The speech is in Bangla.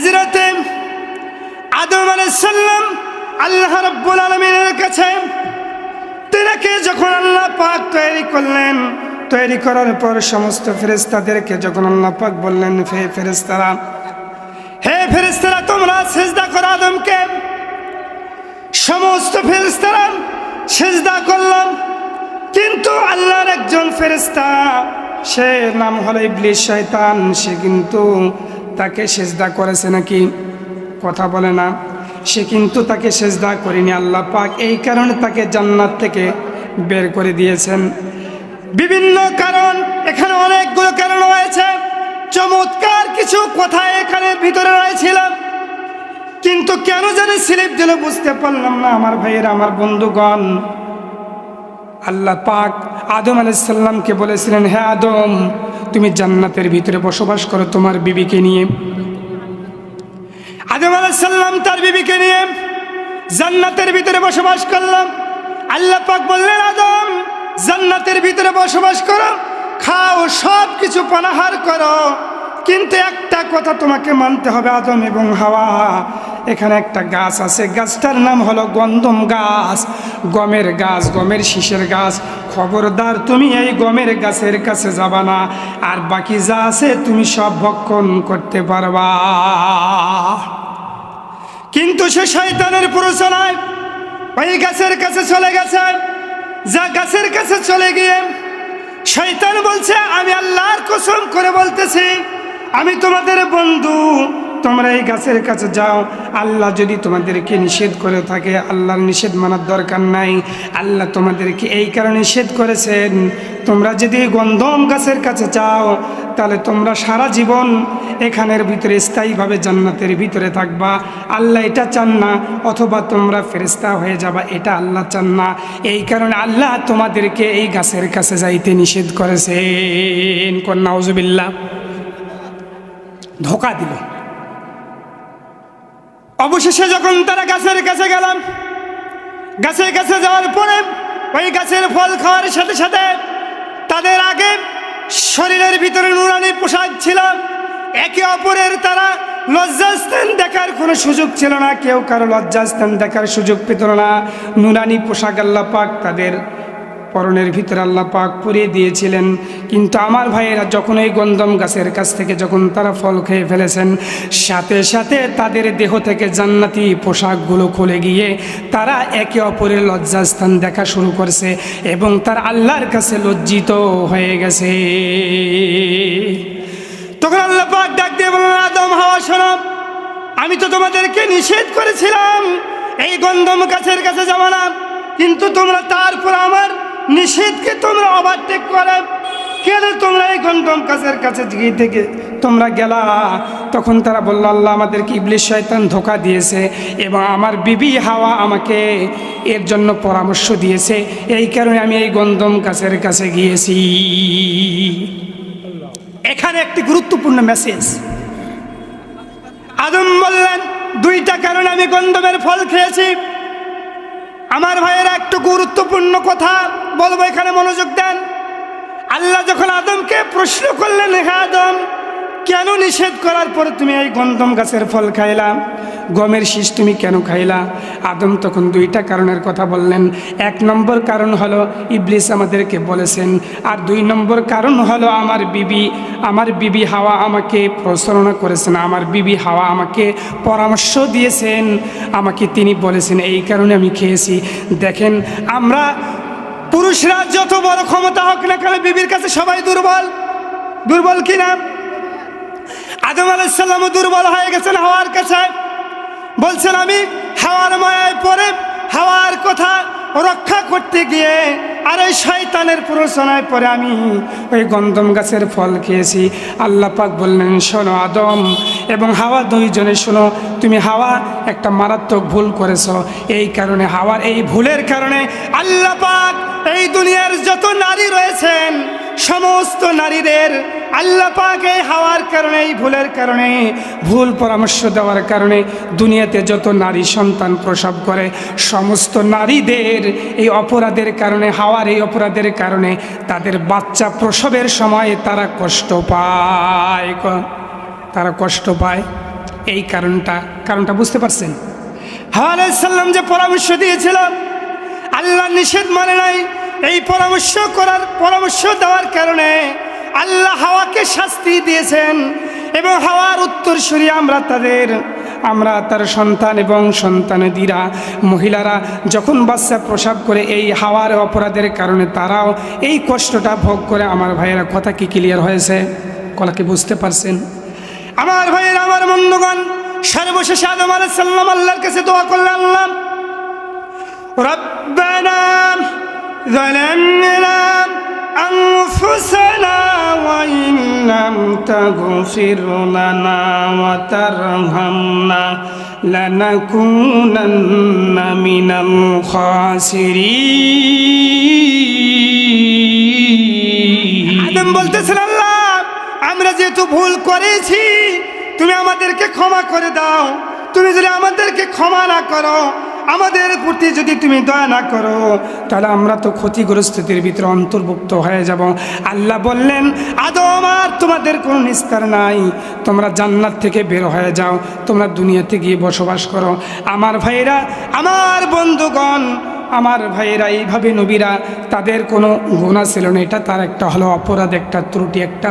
হযরতে আদম আলাইহিস সালাম আল্লাহ রাব্বুল আলামিনের কাছে তিনাকে যখন আল্লাহ পাক তৈরি করলেন, তৈরি করার পর সমস্ত ফেরেশতাদেরকে যখন আল্লাহ পাক বললেন, হে ফেরেশতারা তোমরা সিজদা করো আদমকে। সমস্ত ফেরেশতারা সিজদা করলাম, কিন্তু আল্লাহর একজন ফেরেশতা, সে নাম হলো ইবলিস শয়তান, সে কিন্তু তাকে সিজদা করেছে নাকি? কথা বলে না। সে কিন্তু তাকে সিজদা করেনি। আল্লাহ পাক এই কারণে তাকে জান্নাত থেকে বের করে দিয়েছেন। বিভিন্ন কারণ, এখানে অনেকগুলো কারণ রয়েছে, চমৎকার কিছু কথা এখানে ভিতরে রয়েছিল, কিন্তু কেন জানি স্লিপ দিল বুঝতে পারলাম না। আমার ভাইয়েরা, আমার বন্ধুগণ, আল্লাহ পাক আদম আলাইহিস সালামকে বলেছিলেন, হে আদম, তুমি জান্নাতের ভিতরে বসবাস করো তোমার বিবিকে নিয়ে। আদম আলাইহিস সালাম তার বিবিকে নিয়ে জান্নাতের ভিতরে বসবাস করলাম। আল্লাহ পাক বললেন, আদম জান্নাতের ভিতরে বসবাস করো, খাও, সব কিছু পানাহার করো, কিন্তু একটা কথা তোমাকে মানতে হবে আদম এবং হাওয়া, এখানে একটা গাছ আছে, গাছটার নাম হলো গন্ধম গাছ, গমের গাছ, গমের শীষের গাছ। খবরদার তুমি এই গমের গাছের কাছে যাবা না, আর বাকি যা আছে তুমি সব ভক্ষণ করতে পারবা। কিন্তু সে শয়তানের প্ররোচনায় ওই গাছের কাছে চলে গেছে। যা গাছের কাছে চলে গিয়ে শয়তান বলছে, আমি আল্লাহর কসম করে বলতেছি, আমি তোমাদের বন্ধু, তোমরা এই গাছের কাছে যাও। আল্লাহ যদি তোমাদেরকে নিষেধ করে থাকে, আল্লাহর নিষেধ মানার দরকার নাই। আল্লাহ তোমাদেরকে এই কারণে নিষেধ করেছেন, তোমরা যদি গন্ধম গাছের কাছে যাও তাহলে তোমরা সারা জীবন এখানের ভিতরে স্থায়ীভাবে জান্নাতের ভিতরে থাকবা। আল্লাহ এটা চান না, অথবা তোমরা ফেরেশতা হয়ে যাবা, এটা আল্লাহ চান না। এই কারণে আল্লাহ তোমাদেরকে এই গাছের কাছে যাইতে নিষেধ করেছেন। নাউজুবিল্লাহ। ধোঁকা দিল। অবশেষে যখন তারা গাছের কাছে গেলাম, গাছের কাছে যাওয়ার পরে ওই গাছের ফল খাওয়ার সাথে সাথে তাদের আগে শরীরের ভিতরে নুরানি পোশাক ছিল, একে অপরের তারা লজ্জাস্থান দেখার কোনো সুযোগ ছিল না, কেউ কারো লজ্জাস্থান দেখার সুযোগ পেত না। নুরানি পোশাক আল্লাহ পাক তাদের পরনের ভিতরে আল্লাহ পাক পরিয়ে দিয়েছিলেন। কিন্তু আমার ভাইয়েরা, যখন এই গন্ধম গাছের কাছ থেকে যখন তারা ফল খেয়ে ফেলেছেন, সাথে সাথে তাদের দেহ থেকে জান্নাতি পোশাকগুলো খুলে গিয়ে তারা একে অপরের লজ্জাস্থান দেখা শুরু করছে এবং তার আল্লাহর কাছে লজ্জিত হয়ে গেছে। তখন আল্লাহ পাক ডাক দিয়ে বললেন, আদম, হাওয়া, শোনো, আমি তো তোমাদেরকে নিষেধ করেছিলাম এই গন্ধম গাছের কাছে যাওয়া না, কিন্তু তোমরা তারপর আমার নিষেধকে তোমরা ওভারটেক করে কেন তোমরা এই গন্ধম গাছের কাছে গিয়ে থেকে তোমরা গেলা? তখন তারা বলল, আল্লাহ আমাদেরকে ইবলিস শয়তান ধোঁকা দিয়েছে এবং আমার বিবি হাওয়া আমাকে এর জন্য পরামর্শ দিয়েছে, এই কারণে আমি এই গন্ধম গাছের কাছে গিয়েছি। এখানে একটি গুরুত্বপূর্ণ মেসেজ। আদম বললেন, দুইটা কারণে আমি গন্ধমের ফল খেয়েছি। আমার ভাইয়েরা, একটু গুরুত্বপূর্ণ কথা বলবো, এখানে মনোযোগ দেন। আল্লাহ যখন আদমকে প্রশ্ন করলেন, হে আদম, কেন নিষেধ করার পরে তুমি এই গন্ধম গাছের ফল খাইলা, গমের শীষ তুমি কেন খাইলা? আদম তখন দুইটা কারণের কথা বললেন। এক নম্বর কারণ হলো ইবলিস আমাদেরকে বলেছেন, আর দুই নম্বর কারণ হলো আমার বিবি হাওয়া আমাকে প্রচারণা করেছেন, আমার বিবি হাওয়া আমাকে পরামর্শ দিয়েছেন, আমাকে তিনি বলেছেন, এই কারণে আমি খেয়েছি। দেখেন, আমরা পুরুষরা যত বড় ক্ষমতা হোক না কেন, বিবির কাছে সবাই দুর্বল। দুর্বল কিনা? আদম আলাইহিস সালামও দুর্বল হয়ে গেছেন হাওয়ার কাছে। বলছেন, আমি হাওয়ার মায়ায় পড়ে হাওয়ার কথা রক্ষা করতে গিয়ে আর ওই শয়তানের প্ররোচনায় পরে আমি ওই গন্ধম গাছের ফল খেয়েছি। আল্লাহ পাক বললেন, শোনো আদম এবং হাওয়া, দুইজনে শোনো, তুমি হাওয়া একটা মারাত্মক ভুল করেছ। এই কারণে, হাওয়ার এই ভুলের কারণে আল্লাহ পাক এই দুনিয়ার যত নারী রয়েছেন সমস্ত নারীদের আল্লাহ পাক এই হাওয়ার কারণে, এই ভুলের কারণে, ভুল পরামর্শ দেওয়ার কারণে দুনিয়াতে যত নারী সন্তান প্রসব করে, সমস্ত নারীদের এই অপরাধের কারণে, হাওয়ার এই অপরাধের কারণে তাদের বাচ্চা প্রসবের সময় তারা কষ্ট পায়। এই কারণটা বুঝতে পারছেন? হাওয়া আলাইহিস সালাম যে পরামর্শ দিয়েছিল, আল্লাহ নিষেধ মানে নাই, এই পরামর্শ দেওয়ার কারণে আল্লাহ হাওয়াকে শাস্তি দিয়েছেন। এবং হাওয়ার উত্তরসূরি আমরা তার সন্তান এবং সন্তানেদিরা মহিলারা যখন বাচ্চা প্রসব করে, এই হাওয়ার অপরাধের কারণে তারাও এই কষ্টটা ভোগ করে। আমার ভাইয়েরা, কথা কি ক্লিয়ার হয়েছে? কথা কি বুঝতে পারছেন? আমার ভাইয়েরা, আমার বন্ধুগণ, সর্বশেষে আদম আলাইহিস সালাম আল্লাহর কাছে দোয়া করলেন, আল্লাহ রব্বানা যালামনা আনফুসানা ওয়া ইন লাম তাগফির লানা ওয়া তারহামনা লানাকুনান্না মিনাল খাসিরিন। আদম বলতেছেন, আল্লাহ আমরা যেহেতু ভুল করেছি, তুমি আমাদেরকে ক্ষমা করে দাও। তুমি যদি আমাদেরকে ক্ষমা না করো, আমাদের প্রতি যদি তুমি দয়া না করো, তাহলে আমরা তো ক্ষতিগ্রস্তদের ভিতরে অন্তর্ভুক্ত হয়ে যাব। আল্লাহ বললেন, আদম আর তোমাদের কোনো নিস্তার নাই, তোমরা জান্নাত থেকে বের হয়ে যাও, তোমরা দুনিয়াতে গিয়ে বসবাস করো। আমার ভাইরা, আমার বন্ধুগণ, আমার ভাইয়েরা, এইভাবে নবীরা, তাদের কোনো গুনাহ ছিল না। এটা তার একটা হলো অপরাধ, একটা ত্রুটি, একটা